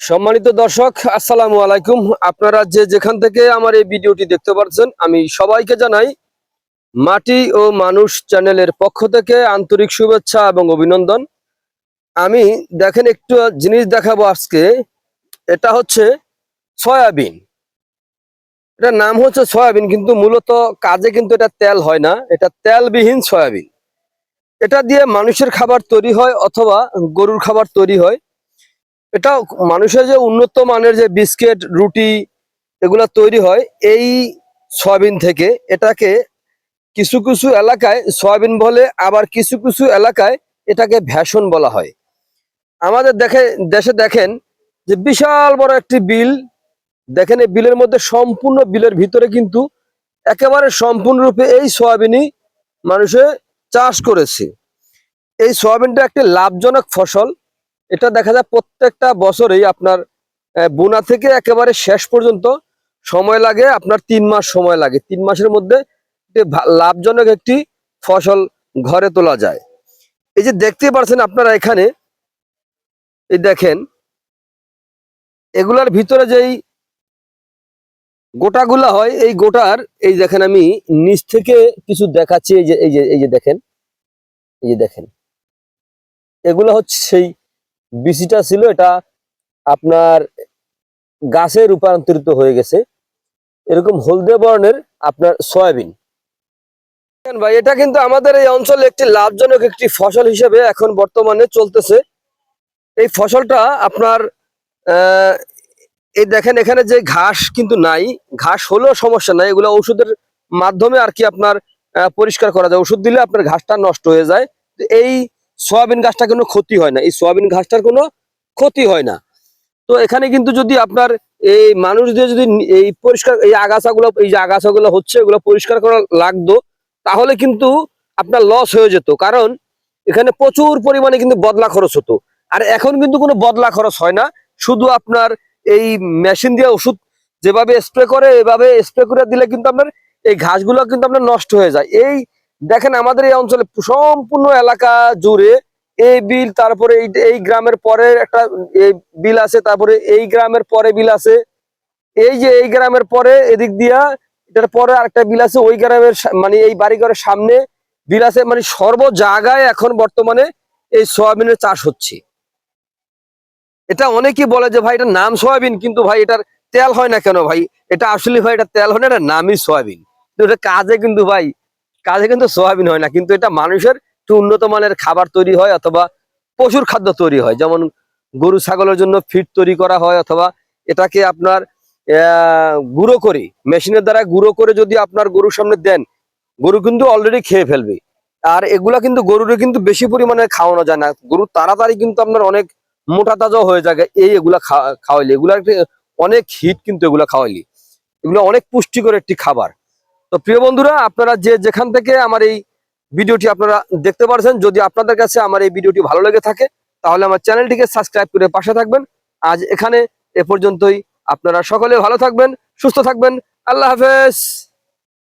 সম্মানিত দর্শক, আসসালামু আলাইকুম। আপনারা যে যেখান থেকে আমার এই ভিডিওটি দেখতে পাচ্ছেন, আমি সবাইকে জানাই মাটি ও মানুষ চ্যানেলের পক্ষ থেকে আন্তরিক শুভেচ্ছা এবং অভিনন্দন। আমি দেখেন একটু জিনিস দেখাবো আজকে। এটা হচ্ছে সয়াবিন। এটার নাম হচ্ছে সয়াবিন, কিন্তু মূলত কাজে কিন্তু এটা তেল হয় না, এটা তেলবিহীন সয়াবিন। এটা দিয়ে মানুষের খাবার তৈরি হয় অথবা গরুর খাবার তৈরি হয়। এটা মানুষের যে উন্নত মানের যে বিস্কিট, রুটি এগুলা তৈরি হয় এই সয়াবিন থেকে। এটাকে কিছু কিছু এলাকায় সয়াবিন বলে, আবার কিছু কিছু এলাকায় এটাকে ভ্যাসন বলা হয়। আমাদের দেশে দেখেন যে বিশাল বড় একটি বিল। দেখেন এই বিলের মধ্যে সম্পূর্ণ বিলের ভিতরে কিন্তু একেবারে সম্পূর্ণরূপে এই সয়াবিনই মানুষে চাষ করেছে। এই সয়াবিনটা একটি লাভজনক ফসল। এটা দেখা যায় প্রত্যেকটা বছরেই আপনার বোনা থেকে একেবারে শেষ পর্যন্ত সময় লাগে আপনার 3 মাস সময় লাগে। 3 মাসের মধ্যে লাভজনক একটি ফসল ঘরে তোলা যায়। এই যে দেখতে পাচ্ছেন আপনারা এখানে, এই দেখেন এগুলার ভিতরে যেই গোটাগুলা হয়, এই গোটার এই দেখেন আমি নিচ থেকে কিছু দেখাচ্ছি। এই যে দেখেন, এই যে দেখেন এগুলো হচ্ছে সেই বিচিটা ছিল, এটা আপনার গাছে রূপান্তরিত হয়ে গেছে এরকম হলদে বর্ণের আপনার সয়াবিন। ভাই এটা কিন্তু আমাদের এই অঞ্চলে একটি লাভজনক একটি ফসল হিসেবে এখন বর্তমানে চলতেছে। এই ফসলটা আপনার আহ এই দেখেন এখানে যে ঘাস কিন্তু নাই, ঘাস হলেও সমস্যা নাই, এগুলো ওষুধের মাধ্যমে আর কি আপনার পরিষ্কার করা যায়। ওষুধ দিলে আপনার ঘাসটা নষ্ট হয়ে যায়। তো এই সয়াবিন ঘাসটা কোনো ক্ষতি হয় না, এই সয়াবিন ঘাসটার কোনো ক্ষতি হয় না। তো এখানে কিন্তু যদি আপনার এই মানুষ দিয়ে যদি এই পরিষ্কার এই আগাছাগুলো, এই যে আগাছাগুলো হচ্ছে এগুলো পরিষ্কার করা লাগতো, তাহলে কিন্তু আপনার লস হয়ে যেত। কারণ এখানে প্রচুর পরিমাণে কিন্তু বদলা খরচ হতো। আর এখন কিন্তু কোনো বদলা খরচ হয় না, শুধু আপনার এই মেশিন দিয়ে ওষুধ যেভাবে স্প্রে করে এভাবে স্প্রে করে দিলে কিন্তু আপনার এই ঘাসগুলো কিন্তু আপনার নষ্ট হয়ে যায়। এই দেখেন আমাদের এই অঞ্চলে সম্পূর্ণ এলাকা জুড়ে এই বিল, তারপরে এই গ্রামের পরে একটা এই বিল আছে, তারপরে এই গ্রামের পরে বিল আছে, এই যে এই গ্রামের পরে এদিক দিয়া এটার পরে আরেকটা বিল আছে, ওই গ্রামের মানে এই বাড়িঘরের সামনে বিল আছে। মানে সর্ব জায়গায় এখন বর্তমানে এই সয়াবিনের চাষ হচ্ছে। এটা অনেকেই বলে যে ভাই এটার নাম সয়াবিন, কিন্তু ভাই এটার তেল হয় না কেন ভাই? এটা আসলে ভাই এটা তেল হয় না, এটা নামই সয়াবিন। কিন্তু এটা কাজে কিন্তু ভাই কাজে কিন্তু সয়াবিন হয় না, কিন্তু এটা মানুষের একটু উন্নত মানের খাবার তৈরি হয় অথবা পশুর খাদ্য তৈরি হয়। যেমন গরু ছাগলের জন্য ফিড তৈরি করা হয়, অথবা এটাকে আপনার গুঁড়ো করে মেশিনের দ্বারা গুঁড়ো করে যদি আপনার গরুর সামনে দেন, গরু কিন্তু অলরেডি খেয়ে ফেলবে। আর এগুলা কিন্তু গরুরে কিন্তু বেশি পরিমাণে খাওয়ানো যায় না, গরু তাড়াতাড়ি কিন্তু আপনার অনেক মোটা তাজাও হয়ে যায় এগুলা খাওয়াইলে। এগুলা অনেক হিট, কিন্তু এগুলা খাওয়াইলে এগুলো অনেক পুষ্টিকর একটি খাবার। তো প্রিয় বন্ধুরা, আপনারা যে যেখান থেকে আমার এই ভিডিওটি আপনারা দেখতে পাচ্ছেন, যদি আপনাদের কাছে আমার এই ভিডিওটি ভালো লেগে থাকে তাহলে আমার চ্যানেলটিকে সাবস্ক্রাইব করে পাশে থাকবেন। আজ এখানে এ পর্যন্তই। আপনারা সকলে ভালো থাকবেন, সুস্থ থাকবেন। আল্লাহ হাফেজ।